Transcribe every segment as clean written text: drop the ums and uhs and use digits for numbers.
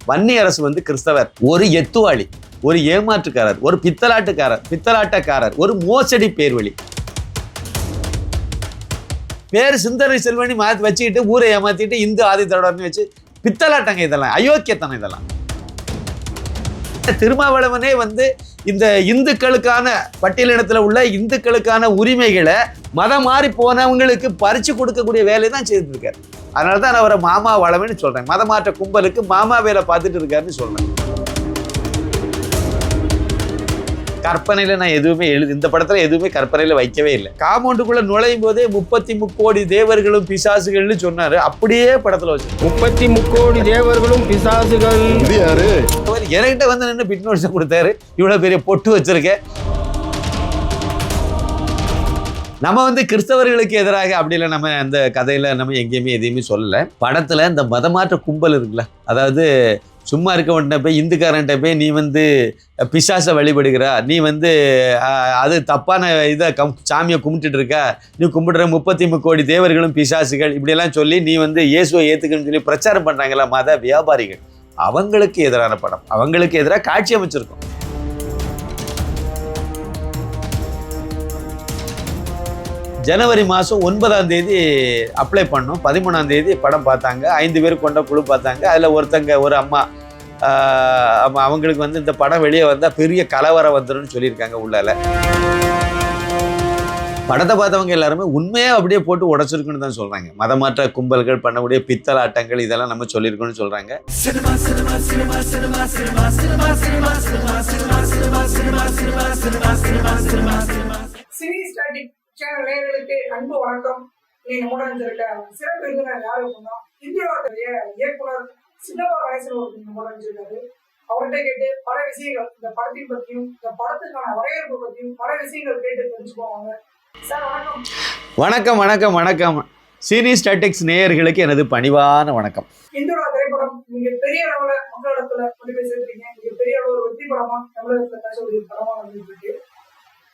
வன்னி அரசு வந்து கிறிஸ்தவர், ஒரு எத்துவாளி, ஒரு ஏமாற்றுக்காரர், ஒரு பித்தலாட்டக்காரர், ஒரு மோசடி பேர்வழி. பேர் சிந்தனை செல்வனி மாற்றி வச்சுக்கிட்டு ஊரை ஏமாத்திட்டு இந்து ஆதித்தொடர்னு வச்சு பித்தலாட்டங்க. இதெல்லாம் அயோக்கியத்தனம். இதெல்லாம் திருமாவளவனே வந்து இந்த இந்துக்களுக்கான பட்டியலினத்தில் உள்ள இந்துக்களுக்கான உரிமைகளை மதம் மாறி போனவங்களுக்கு பறிச்சு கொடுக்கக்கூடிய வேலையை தான் செய்துட்டு இருக்காரு. அதனால தான் நான் அவரை மாமா வளவன்னு சொல்றேன். மதமாற்ற கும்பலுக்கு மாமா வேலை பார்த்துட்டு இருக்காருன்னு சொல்றேன். கற்பனையில நான் எதுவுமே இந்த படத்துல எதுவுமே கற்பனையில வைக்கவே இல்லை. காம்பவுண்டுக்குள்ள நுழையும் போதே 33 கோடி தேவர்களும் பிசாசுகள்னு சொன்னாரு. அப்படியே படத்துல வச்சு 33 கோடி தேவர்களும் பிசாசுகள். என்கிட்ட வந்து நின்று பிட் நோட்ஸ் கொடுத்தாரு. இவ்வளவு பெரிய பொட்டு வச்சிருக்கேன். நம்ம வந்து கிறிஸ்தவர்களுக்கு எதிராக அப்படி இல்லை. நம்ம அந்த கதையில நம்ம எங்கேயுமே எதையுமே சொல்லலை. படத்துல இந்த மதமாற்ற கும்பல் இருக்குல்ல, அதாவது சும்மா இருக்கவன்ட்ட போய் இந்துக்காரன்ட்ட போய் நீ வந்து பிசாசை வழிபடுகிறா, நீ வந்து அது தப்பான இதை சாமியை கும்பிட்டுட்டு இருக்கா, நீ கும்பிடுற 33 கோடி தேவர்களும் பிசாசுகள் இப்படியெல்லாம் சொல்லி நீ வந்து இயேசுவை ஏற்றுக்கணும்னு சொல்லி பிரச்சாரம் பண்ணுறாங்களா மத வியாபாரிகள், அவங்களுக்கு எதிரான படம். அவங்களுக்கு எதிராக காட்சி அமைச்சிருக்கோம். ஜனவரி மாதம் 9ஆம் தேதி அப்ளை பண்ணோம். 13ஆம் தேதி படம் பார்த்தாங்க. 5 பேர் கொண்ட குழு பார்த்தாங்க. அதில் ஒரு அம்மா அவங்களுக்கு வந்து இந்த படம் வெளியே வந்தால் பெரிய கலவரம் வந்துடும் சொல்லியிருக்காங்க. உள்ளால படத்தை பார்த்தவங்க எல்லாருமே உண்மையாக அப்படியே போட்டு உடச்சிருக்குன்னு தான் சொல்கிறாங்க. மதமாற்ற கும்பல்கள் பண்ணக்கூடிய பித்தலாட்டங்கள் இதெல்லாம் நம்ம சொல்லியிருக்கோன்னு சொல்கிறாங்க. சேனல் நேயர்களுக்கு அன்பு வணக்கம். நீ நம்முடன் இருக்க சிறப்பு விருந்தினர் யாரு அப்படின்னா இந்தியாவுடைய இயக்குனர் சின்னப்பா கணேசன் நம்முடன் இருக்காரு. அவர்கிட்ட கேட்டு பல விஷயங்கள் இந்த படத்தின் பற்றியும் இந்த படத்துக்கான வரவேற்பு பற்றியும் பல விஷயங்கள் கேட்டு தெரிஞ்சுக்குவாங்க. சார் வணக்கம். வணக்கம் வணக்கம் வணக்கம். சினி ஸ்டாட்டிக்ஸ் நேயர்களுக்கு எனது பணிவான வணக்கம். இந்தியோட திரைப்படம் நீங்க பெரிய அளவுல மக்களிடத்துல கொண்டு போய் சேர்த்துறீங்க. நீங்க பெரிய அளவு வெற்றி படமா தமிழகத்துல பேசக்கூடிய படமா வந்துட்டு இருக்கு.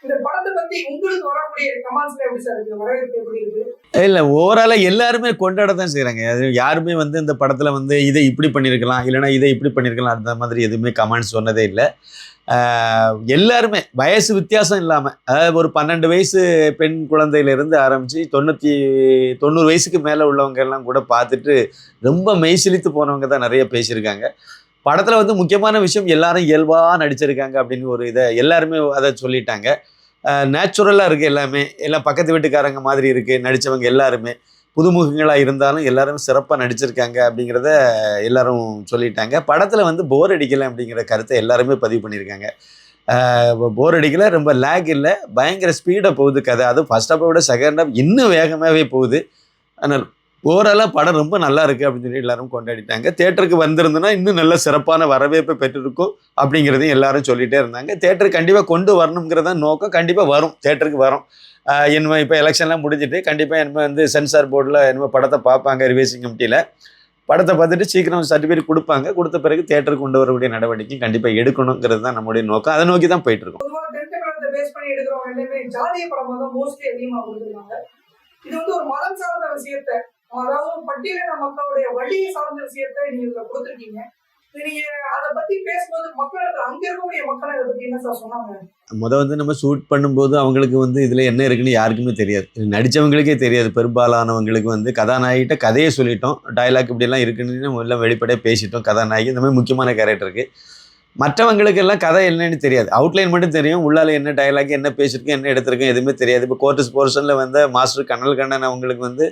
இந்த படத்தை பத்தி உங்களுக்கு வரக்கூடிய கமெண்ட்ஸ்ல எப்படி சார் இருக்கு? வரவேற்பு எப்படி இருக்கு? இல்லை, ஓவராலாக எல்லாருமே கொண்டாட தான் செய்கிறாங்க. அது யாருமே வந்து இந்த படத்தில் வந்து இதை இப்படி பண்ணியிருக்கலாம், இல்லைனா இதை இப்படி பண்ணியிருக்கலாம், அந்த மாதிரி எதுவுமே கமெண்ட்ஸ் சொன்னதே இல்லை. எல்லாருமே வயசு வித்தியாசம் இல்லாமல், அதாவது ஒரு 12 வயசு பெண் குழந்தையிலேருந்து ஆரம்பித்து 90 வயசுக்கு மேலே உள்ளவங்க எல்லாம் கூட பார்த்துட்டு ரொம்ப மெய்சிலித்து போனவங்க தான் நிறைய பேசியிருக்காங்க. படத்தில் வந்து முக்கியமான விஷயம் எல்லாரும் இயல்பாக நடிச்சிருக்காங்க அப்படின்னு ஒரு இதை எல்லாருமே அதை சொல்லிட்டாங்க. நேச்சுரலாக இருக்குது எல்லாமே. எல்லாம் பக்கத்து வீட்டுக்காரங்க மாதிரி இருக்குது நடித்தவங்க எல்லாருமே. புதுமுகங்களாக இருந்தாலும் எல்லாரும் சிறப்பாக நடிச்சிருக்காங்க அப்படிங்கிறத எல்லாரும் சொல்லிட்டாங்க. படத்தில் வந்து போர் அடிக்கலை அப்படிங்கிற கருத்தை எல்லாருமே பதிவு பண்ணியிருக்காங்க. போர் அடிக்கலை, ரொம்ப லேக் இல்லை, பயங்கர ஸ்பீடாக போகுது கதை. அதுவும் ஃபர்ஸ்ட் ஹாப்பை விட செகண்ட் ஹாப் இன்னும் வேகமாகவே போகுது. அதனால் ஓவராலாக படம் ரொம்ப நல்லா இருக்குது அப்படின்னு சொல்லி எல்லாரும் கொண்டாடிட்டாங்க. தேட்டருக்கு வந்திருந்தோன்னா இன்னும் நல்ல சிறப்பான வரவேற்பை பெற்றிருக்கும் அப்படிங்கிறதையும் எல்லாரும் சொல்லிகிட்டே இருந்தாங்க. தேட்டருக்கு கண்டிப்பாக கொண்டு வரணுங்கிறத நோக்கம். கண்டிப்பாக வரும், தேட்டருக்கு வரும். இனிமேல் இப்போ எலெக்ஷன்லாம் முடிஞ்சிட்டு கண்டிப்பாக இனிமேல் வந்து சென்சார் போர்டில் இனிமேல் படத்தை பார்ப்பாங்க. ரிவைசிங் கமிட்டியில் படத்தை பார்த்துட்டு சீக்கிரம் சர்டிஃபிகேட் கொடுப்பாங்க. கொடுத்த பிறகு தேட்டருக்கு கொண்டு வரக்கூடிய நடவடிக்கை கண்டிப்பாக எடுக்கணுங்கிறது தான் நம்முடைய நோக்கம். அதை நோக்கி தான் போயிட்டு இருக்கோம். இது வந்து ஒரு மதம் சார்ந்த விஷயத்தை, அதாவது பட்டியலின மக்களுடைய வழியை சார்ந்த விஷயத்தை நீங்க கொடுத்துருக்கீங்க. நீங்க அதை பத்தி பேசும்போது மக்களுக்கு அங்க இருக்கக்கூடிய மக்கள் அதை பத்தி என்ன சார் சொன்னாங்க? வந்து நம்ம ஷூட் பண்ணும்போது அவங்களுக்கு வந்து இதில் என்ன இருக்குன்னு யாருக்குமே தெரியாது. நடித்தவங்களுக்கே தெரியாது. பெரும்பாலானவங்களுக்கு வந்து கதாநாயகிட்ட கதையை சொல்லிட்டோம், டைலாக் இப்படியெல்லாம் இருக்குன்னு நம்ம எல்லாம் வெளிப்படையாக பேசிட்டோம். கதாநாயகி இந்த மாதிரி முக்கியமான கேரக்டருக்கு. மற்றவங்களுக்கெல்லாம் கதை என்னன்னு தெரியாது. அவுட்லைன் மட்டும் தெரியும். உள்ளால என்ன டைலாக், என்ன பேசியிருக்கேன், என்ன எடுத்திருக்கேன் எதுவுமே தெரியாது. இப்போ கோர்ட்டஸ் போர்ஷனில் வந்து மாஸ்டர் கனல் கண்ணன் அவங்களுக்கு வந்து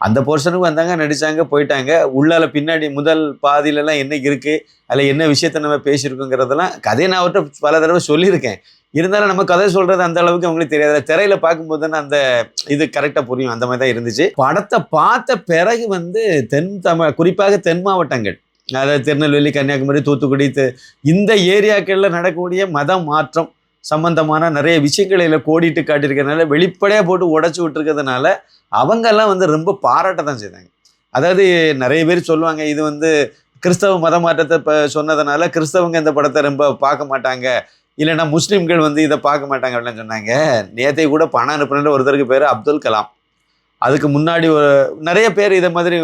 அந்த போர்ஷனுக்கு வந்தாங்க, நடித்தாங்க, போயிட்டாங்க. உள்ளால பின்னாடி முதல் பாதியிலலாம் என்ன இருக்குது, அதில் என்ன விஷயத்த நம்ம பேசியிருக்கோங்கிறதெல்லாம் கதையை நான் அவர்கிட்ட பல தடவை சொல்லியிருக்கேன். இருந்தாலும் நம்ம கதை சொல்கிறது அந்த அளவுக்கு அவங்களுக்கு தெரியாது. திரையில் பார்க்கும்போது தானே அந்த இது கரெக்டாக புரியும். அந்த மாதிரி தான் இருந்துச்சு. படத்தை பார்த்த பிறகு வந்து குறிப்பாக தென் மாவட்டங்கள், அதாவது திருநெல்வேலி, கன்னியாகுமரி, தூத்துக்குடி, இந்த ஏரியாக்களில் நடக்கக்கூடிய மத மாற்றம் சம்பந்தமான நிறைய விஷயங்களை கோடிட்டு காட்டியிருக்கிறதுனால, வெளிப்படையாக போட்டு உடச்சி விட்டுருக்கிறதுனால அவங்கெல்லாம் வந்து ரொம்ப பாராட்ட தான் செய்தாங்க. அதாவது நிறைய பேர் சொல்லுவாங்க, இது வந்து கிறிஸ்தவ மத மாற்றத்தை இப்போ சொன்னதுனால கிறிஸ்தவங்க இந்த படத்தை ரொம்ப பார்க்க மாட்டாங்க, இல்லைன்னா முஸ்லீம்கள் வந்து இதை பார்க்க மாட்டாங்க அப்படிலாம் சொன்னாங்க. நேற்றை கூட பணம் அனுப்புன ஒருத்தருக்கு பேர் அப்துல் கலாம். அதுக்கு முன்னாடி நிறைய பேர் இதை மாதிரி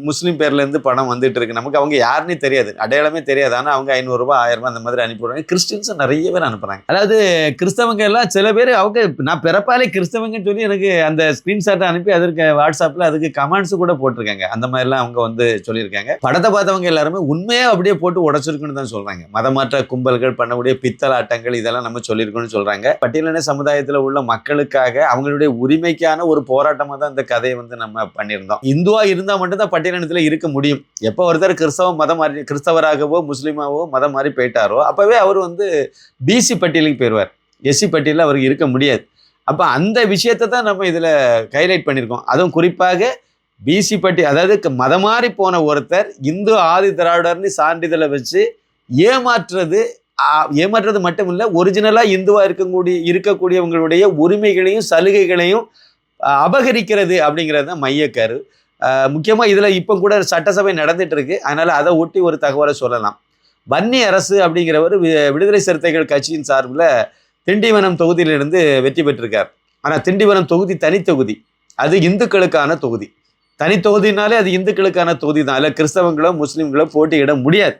முஸ்லீம் பேர்லேருந்து பணம் வந்துட்டு இருக்கு. நமக்கு அவங்க யாருன்னே தெரியாது, அடையாளமே தெரியாது. ஆனால் அவங்க 500 ரூபாய் 1000 ரூபாய் அந்த மாதிரி அனுப்பிடுறாங்க. கிறிஸ்டின்ஸும் நிறைய பேர் அனுப்புகிறாங்க. அதாவது கிறிஸ்தவங்க எல்லாம் சில பேர் அவங்க நான் பிறப்பாலே கிறிஸ்தவங்கன்னு சொல்லி எனக்கு அந்த ஸ்க்ரீன்ஷாட்டை அனுப்பி அதற்கு வாட்ஸ்அப்பில் அதுக்கு கமெண்ட்ஸ் கூட போட்டிருக்காங்க. அந்த மாதிரிலாம் அவங்க வந்து சொல்லியிருக்காங்க. படத்தை பார்த்தவங்க எல்லாருமே உண்மையாக அப்படியே போட்டு உடச்சிருக்குன்னு தான் சொல்கிறாங்க. மதமாற்ற கும்பல்கள் பண்ணக்கூடிய பித்தலாட்டங்கள் இதெல்லாம் நம்ம சொல்லியிருக்கோன்னு சொல்கிறாங்க. பட்டியலின சமுதாயத்தில் உள்ள மக்களுக்காக அவங்களுடைய உரிமைக்கான ஒரு போராட்டமாக தான் இந்த கதையை வந்து நம்ம பண்ணியிருந்தோம். இந்துவா இருந்தால் மட்டும்தான் பட்டியலினத்தில் இருக்க முடியும். எப்போ ஒருத்தர் கிறிஸ்தவராகவோ முஸ்லீமாவோ மதம் மாறி போயிட்டாரோ அப்போவே அவர் வந்து பிசி பட்டியலுக்கு போயிடுவார். எஸ்சி பட்டியலில் அவருக்கு இருக்க முடியாது. அப்போ அந்த விஷயத்தை தான் நம்ம இதில் ஹைலைட் பண்ணியிருக்கோம். அதுவும் குறிப்பாக பிசி அதாவது மதம் மாறி போன ஒருத்தர் இந்து ஆதி திராவிடர்னு சான்றிதழை வச்சு ஏமாற்றுறது மட்டும் இல்லை, ஒரிஜினலாக இந்துவாக இருக்கக்கூடியவங்களுடைய உரிமைகளையும் சலுகைகளையும் அபகரிக்கிறது அப்படிங்கிறது தான் மையக்கரு. முக்கியமாக இதில் இப்போ கூட சட்டசபை நடந்துட்டு இருக்கு. அதனால் அதை ஒட்டி ஒரு தகவலை சொல்லலாம். வன்னி அரசு அப்படிங்கிறவர் விடுதலை சிறுத்தைகள் கட்சியின் சார்பில் திண்டிவனம் தொகுதியிலிருந்து வெற்றி பெற்றிருக்கார். ஆனால் திண்டிவனம் தொகுதி தனித்தொகுதி, அது இந்துக்களுக்கான தொகுதி. தனித்தொகுதினாலே அது இந்துக்களுக்கான தொகுதி தான். அதில் கிறிஸ்தவங்களோ முஸ்லீம்களோ போட்டியிட முடியாது.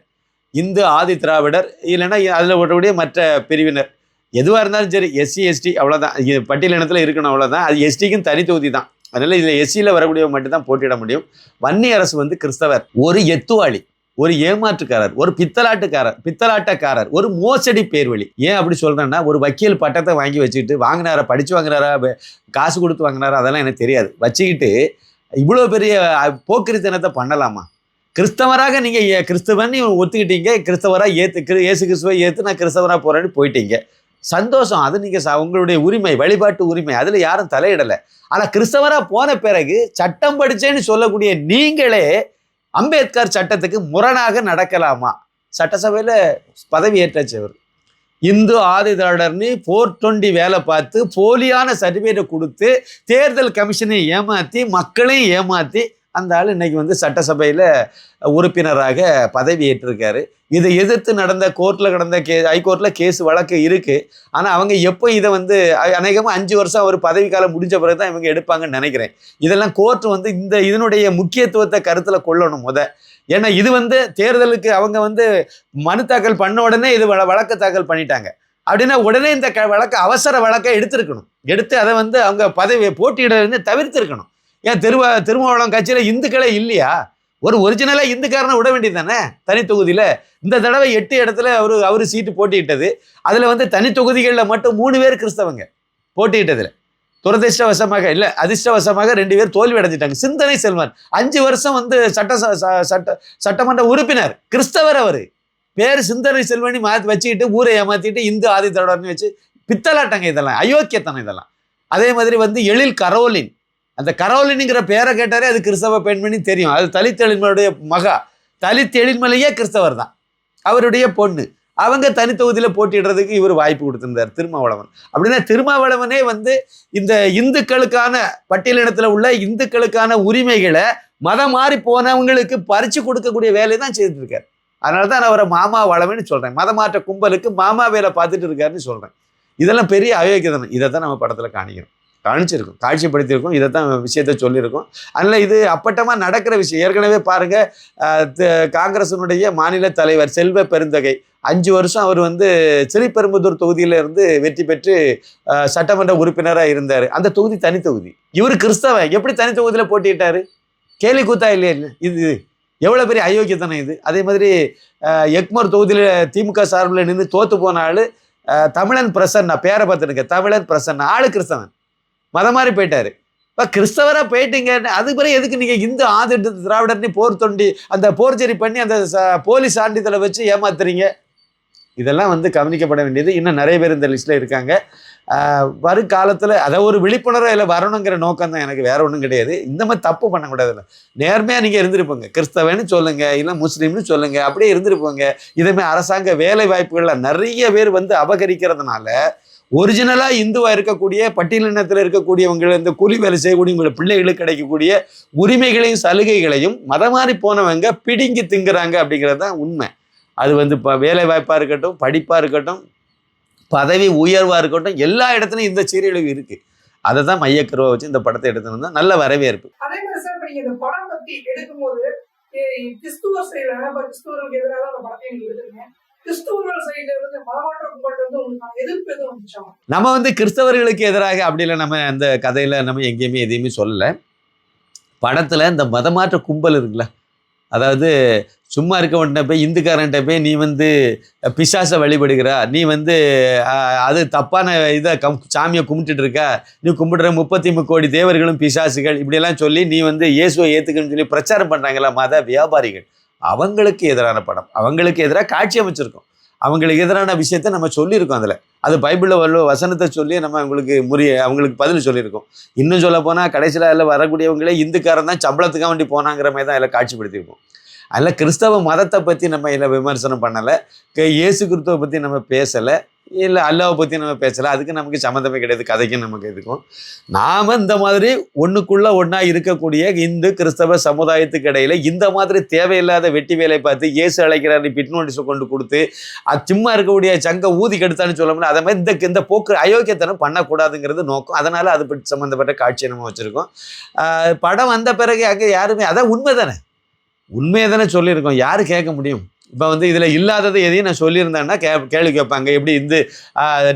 இந்து ஆதி திராவிடர் இல்லைன்னா அதில் வரக்கூடிய மற்ற பிரிவினர் எதுவாக இருந்தாலும் சரி, எஸ்சி எஸ்டி அவ்வளோதான், பட்டியலினத்தில் இருக்கணும், அவ்வளோதான். அது எஸ்டிக்கும் தனி தொகுதி தான். அதனால் இதில் எஸ்சியில் வரக்கூடியவங்க மட்டும்தான் போட்டியிட முடியும். வன்னி அரசு வந்து கிறிஸ்தவர், ஒரு எத்துவாளி, ஒரு ஏமாற்றுக்காரர், ஒரு பித்தலாட்டக்காரர், ஒரு மோசடி பேர்வழி. ஏன் அப்படி சொல்கிறேன்னா, ஒரு வக்கீல் பட்டத்தை வாங்கி வச்சுக்கிட்டு வாங்கினாரா, படித்து வாங்கினாரா, காசு கொடுத்து வாங்கினாரா, அதெல்லாம் எனக்கு தெரியாது, வச்சுக்கிட்டு இவ்வளோ பெரிய போக்கிரித்தனத்தை பண்ணலாமா? கிறிஸ்தவராக நீங்கள் கிறிஸ்தவன் ஒத்துக்கிட்டீங்க, கிறிஸ்தவராக இயேசு கிறிஸ்துவை ஏற்று நான் கிறிஸ்தவராக போகிறேன்னு போயிட்டீங்க, சந்தோஷம். அது நீங்கள் உங்களுடைய உரிமை, வழிபாட்டு உரிமை, அதில் யாரும் தலையிடலை. ஆனால் கிறிஸ்தவராக போன பிறகு சட்டம் படித்தேன்னு சொல்லக்கூடிய நீங்களே அம்பேத்கர் சட்டத்துக்கு முரணாக நடக்கலாமா? சட்டசபையில் பதவி ஏற்றவர் இந்து ஆதி திராவிடர்னு 420 வேலை பார்த்து போலியான சர்டிஃபிகேட்டை கொடுத்து தேர்தல் கமிஷனை ஏமாற்றி மக்களையும் ஏமாற்றி அந்த ஆள் இன்னைக்கு வந்து சட்டசபையில் உறுப்பினராக பதவி ஏற்றிருக்காரு. இதை எதிர்த்து நடந்த ஹைகோர்ட்டில் கேஸ் வழக்கு இருக்குது. ஆனால் அவங்க எப்போ இதை வந்து அநேகமாக 5 வருஷம் ஒரு பதவி காலம் முடிஞ்ச பிறகு தான் இவங்க எடுப்பாங்கன்னு நினைக்கிறேன். இதெல்லாம் கோர்ட் வந்து இதனுடைய முக்கியத்துவத்தை கருத்தில் கொள்ளணும் ஏன்னா இது வந்து தேர்தலுக்கு அவங்க வந்து மனு தாக்கல் பண்ண உடனே இது வழக்கு தாக்கல் பண்ணிட்டாங்க அப்படின்னா உடனே இந்த அவசர வழக்கை எடுத்து அதை வந்து அவங்க பதவியை போட்டியிட தவிர்த்திருக்கணும். ஏன் திருமாவளவன் கட்சியில் இந்துக்களே இல்லையா? ஒரு ஒரிஜினலாக இந்துக்காரனை விட வேண்டியது தானே தனி தொகுதியில். இந்த தடவை 8 இடத்துல அவர் சீட்டு போட்டியிட்டது. அதில் வந்து தனி தொகுதிகளில் மட்டும் 3 பேர் கிறிஸ்தவங்க போட்டியிட்டதில் துரதிர்ஷ்டவசமாக இல்லை, அதிர்ஷ்டவசமாக 2 பேர் தோல்வி அடைஞ்சிட்டாங்க. சிந்தனை செல்வன் 5 வருஷம் வந்து சட்டமன்ற உறுப்பினர், கிறிஸ்தவர். அவர் பேர் சிந்தனை செல்வனி வச்சுக்கிட்டு ஊரை ஏமாற்றிட்டு இந்து ஆதி திராவிடர்னு வச்சு பித்தலாட்டங்க. இதெல்லாம் அயோக்கியத்தனம். இதெல்லாம் அதே மாதிரி வந்து எழில் கரோலின், அந்த கரோலினுங்கிற பேரை கேட்டாரே அது கிறிஸ்தவ பெண்மணி தெரியும். அது தலித் எழில்மலையுடைய தலித் எழில்மலையே கிறிஸ்தவர் தான், அவருடைய பொண்ணு. அவங்க தனி தொகுதியில் போட்டிடுறதுக்கு இவர் வாய்ப்பு கொடுத்திருந்தார் திருமாவளவன். அப்படின்னா திருமாவளவனே வந்து இந்த இந்துக்களுக்கான பட்டியலினத்தில் உள்ள இந்துக்களுக்கான உரிமைகளை மதம் மாறி போனவங்களுக்கு பறித்து கொடுக்கக்கூடிய வேலையை தான் செய்துட்டு இருக்கார். அதனால தான் நான் அவரை மாமா வளவன்னு சொல்கிறேன். மதமாற்ற கும்பலுக்கு மாமா வேலை பார்த்துட்டு இருக்காருன்னு சொல்கிறேன். இதெல்லாம் பெரிய அயோக்கியத்தனம். இதை தான் நம்ம படத்தில் காணிச்சிருக்கோம், காட்சிப்படுத்தியிருக்கோம், இதை தான் விஷயத்த சொல்லியிருக்கோம். அதனால் இது அப்பட்டமாக நடக்கிற விஷயம். ஏற்கனவே பாருங்கள், காங்கிரஸினுடைய மாநில தலைவர் செல்வ பெருந்தகை 5 வருஷம் அவர் வந்து ஸ்ரீபெரும்புதூர் தொகுதியிலிருந்து வெற்றி பெற்று சட்டமன்ற உறுப்பினராக இருந்தார். அந்த தொகுதி தனி தொகுதி. இவர் கிறிஸ்தவன், எப்படி தனி தொகுதியில் போட்டிட்டாரு? கேலி கூத்தா இல்லையா? இது எவ்வளோ பெரிய அயோக்கியத்தனம் இது. அதே மாதிரி எக்மோர் தொகுதியில் திமுக சார்பில் நின்று தோற்று போன ஆள் தமிழன் பிரசன்னா, பேரை பார்த்துருங்க, தமிழன் பிரசன்னா, ஆளு கிறிஸ்தவன், மதம் மாறி போயிட்டாரு. இப்போ கிறிஸ்தவராக போயிட்டீங்க, அது பிறகு எதுக்கு நீங்கள் இந்து ஆதி திராவிடர்னு அந்த போர்ஜரி பண்ணி அந்த போலி சான்றிதழை வச்சு ஏமாத்துறீங்க? இதெல்லாம் வந்து கவனிக்கப்பட வேண்டியது. இன்னும் நிறைய பேர் இந்த லிஸ்ட்டில் இருக்காங்க. வருங்காலத்தில் அதை ஒரு விழிப்புணர்வு இல்லை வரணுங்கிற நோக்கம் தான் எனக்கு, வேற ஒன்றும் கிடையாது. இந்த மாதிரி தப்பு பண்ணக்கூடாதுல்ல. நேர்மையாக நீங்கள் இருந்திருப்போங்க, கிறிஸ்தவன்னு சொல்லுங்கள், இல்லை முஸ்லீம்னு சொல்லுங்கள், அப்படியே இருந்திருப்போங்க. இதுமாதிரி அரசாங்க வேலை வாய்ப்புகளில் நிறைய பேர் வந்து அபகரிக்கிறதுனால ஒரிஜினலாக இந்துவாக இருக்கக்கூடிய பட்டியலினத்தில் இருக்கக்கூடியவங்க, இந்த கூலி வேலை செய்யக்கூடிய பிள்ளைகளுக்கு கிடைக்கக்கூடிய உரிமைகளையும் சலுகைகளையும் மதம் மாறி போனவங்க பிடுங்கி திங்குறாங்க அப்படிங்கிறது தான் உண்மை. அது வந்து இப்போ வேலை வாய்ப்பாக இருக்கட்டும், படிப்பாக இருக்கட்டும், பதவி உயர்வாக இருக்கட்டும், எல்லா இடத்துலையும் இந்த சீரழிவு இருக்குது. அதை தான் மையக்கருவை வச்சு இந்த படத்தை எடுத்துருந்தா நல்ல வரவேற்பு. அதே மாதிரி சார் இப்ப நீங்க இந்த படம் பத்தி எடுக்கும்போது கிறிஸ்துவர் சைடுல கிறிஸ்துவர்களுக்கு எதிராக அந்த படத்தை நீங்க எடுத்துருங்க. கிறிஸ்துவர்கள் சைடுல இருந்து மதமாற்ற கும்பல் வந்து உங்களுக்கு எதிர்ப்பு எதுவும் வந்துச்சா? நம்ம வந்து கிறிஸ்தவர்களுக்கு எதிராக அப்படி இல்லை, நம்ம அந்த கதையில நம்ம எங்கேயுமே எதையுமே சொல்லலை. படத்துல இந்த மதமாற்ற கும்பல் இருக்குல்ல, அதாவது சும்மா இருக்கவன்ட்ட போய் இந்துக்காரன்ட்ட போய் நீ வந்து பிசாசை வழிபடுகிறா, நீ வந்து அது தப்பான இதை சாமியை கும்பிட்டுட்டு இருக்க, நீ கும்பிடுற 33 கோடி தேவர்களும் பிசாசுகள் இப்படியெல்லாம் சொல்லி நீ வந்து இயேசுவை ஏற்றுக்கணும்னு சொல்லி பிரச்சாரம் பண்ணுறாங்களா மத வியாபாரிகள், அவங்களுக்கு எதிரான படம். அவங்களுக்கு எதிராக காட்சி அமைச்சிருக்கோம், அவங்களுக்கு எதிரான விஷயத்த நம்ம சொல்லியிருக்கோம். அதில் அது பைபிளில் வர வசனத்தை சொல்லி நம்ம அவங்களுக்கு பதில் சொல்லியிருக்கோம். இன்னும் சொல்ல போனால் கடைசியில் அதில் வரக்கூடியவங்களே இந்துக்காரன் தான் சம்பளத்துக்காக வேண்டி போனாங்கிற மாதிரி தான் அதில் காட்சிப்படுத்தியிருக்கோம். அதில் கிறிஸ்தவ மதத்தை பற்றி நம்ம இதில் விமர்சனம் பண்ணலை, இயேசு கிறிஸ்துவை பற்றி நம்ம பேசலை, இல்லை அல்லாவை பற்றி நம்ம பேசலை. அதுக்கு நமக்கு சம்மந்தமே கிடையாது, கதைக்கும் நமக்கு இருக்கும். நாம் இந்த மாதிரி ஒன்றுக்குள்ளே ஒன்றா இருக்கக்கூடிய இந்து கிறிஸ்தவ சமுதாயத்துக்கு இடையில் இந்த மாதிரி தேவையில்லாத வெட்டி வேலை பார்த்து இயேசு அழைக்கிறாரு பிட் நோட்டீஸை கொண்டு கொடுத்து அது சும்மா இருக்கக்கூடிய சங்க ஊதி கெடுத்தான்னு சொல்ல முடியாது. அதை மாதிரி இந்த போக்கு அயோக்கியத்தனம் பண்ணக்கூடாதுங்கிறது நோக்கம். அதனால் அது பற்றி சம்மந்தப்பட்ட காட்சியை நம்ம வச்சுருக்கோம். படம் வந்த பிறகு அங்கே யாருமே அதான் உண்மையை தானே சொல்லியிருக்கோம், யார் கேட்க முடியும்? இப்போ வந்து இதில் இல்லாதது எதையும் நான் சொல்லியிருந்தேன்னா கேள்வி கேட்பாங்க, எப்படி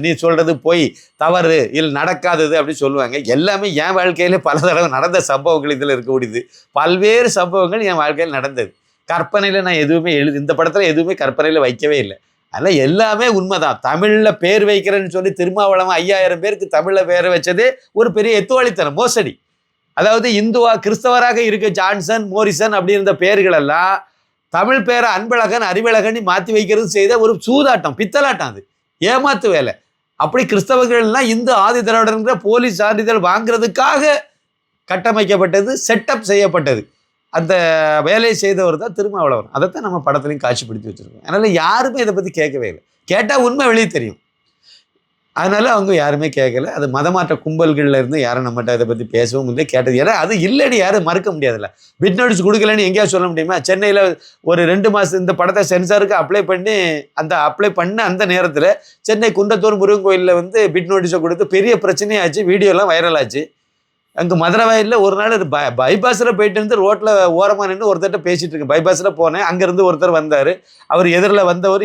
நீ சொல்கிறது போய் தவறு இல்லை நடக்காதது அப்படின்னு சொல்லுவாங்க. எல்லாமே என் வாழ்க்கையில் பல தடவை நடந்த சம்பவங்கள் இதில் இருக்கக்கூடியது. பல்வேறு சம்பவங்கள் என் வாழ்க்கையில் நடந்தது. கற்பனையில் நான் எதுவுமே இந்த படத்தில் எதுவுமே கற்பனையில் வைக்கவே இல்லை. அதனால் எல்லாமே உண்மைதான். தமிழில் பேர் வைக்கிறேன்னு சொல்லி திருமாவளவன் 5000 பேருக்கு தமிழில் பேர் வச்சதே ஒரு பெரிய எத்துவாளித்தனம், மோசடி. அதாவது கிறிஸ்தவராக இருக்க ஜான்சன், மோரிசன் அப்படி இருந்த பேர்கள் எல்லாம் தமிழ் பேரை அன்பழகன், அறிவழகன் மாற்றி வைக்கிறது செய்த ஒரு சூதாட்டம், பித்தலாட்டம், அது ஏமாத்து வேலை. அப்படி கிறிஸ்தவர்கள்லாம் இந்து ஆதி திராவிடங்கிற போலீஸ் சான்றிதழ் வாங்குறதுக்காக கட்டமைக்கப்பட்டது, செட்டப் செய்யப்பட்டது. அந்த வேலையை செய்தவர் தான் திருமாவளவன். அதைத்தான் நம்ம படத்துலையும் காட்சிப்படுத்தி வச்சுருக்கோம். அதனால் யாருமே இதை பற்றி கேட்கவே இல்லை. கேட்டால் உண்மை வெளியே தெரியும். அதனால அவங்க யாருமே கேட்கல. அது மதமாற்ற கும்பல்கள்ல இருந்து யாரும் நம்மகிட்ட இதை பற்றி பேசவும் இல்லை, கேட்டது. ஏன்னா அது இல்லைன்னு யாரும் மறுக்க முடியாதுல்ல. பிட் நோட்டீஸ் கொடுக்கலன்னு எங்கேயாவது சொல்ல முடியுமா? சென்னையில் ஒரு 2 மாதம் இந்த படத்தை சென்சாருக்கு அப்ளை பண்ண அந்த நேரத்தில் சென்னை குன்றத்தூர் முருகன் கோயிலில் வந்து பிட் நோட்டீஸை கொடுத்து பெரிய பிரச்சனையாச்சு, வீடியோலாம் வைரல் ஆச்சு. அங்கே மதுரை வயலில் ஒரு நாள் பைபாஸில் போயிட்டு இருந்து ரோட்டில் ஓரமாக நின்று ஒருத்தர்கிட்ட பேசிகிட்டு இருக்கேன். பைபாஸில் போனேன், அங்கேருந்து ஒருத்தர் வந்தார். அவர் எதிரில் வந்தவர்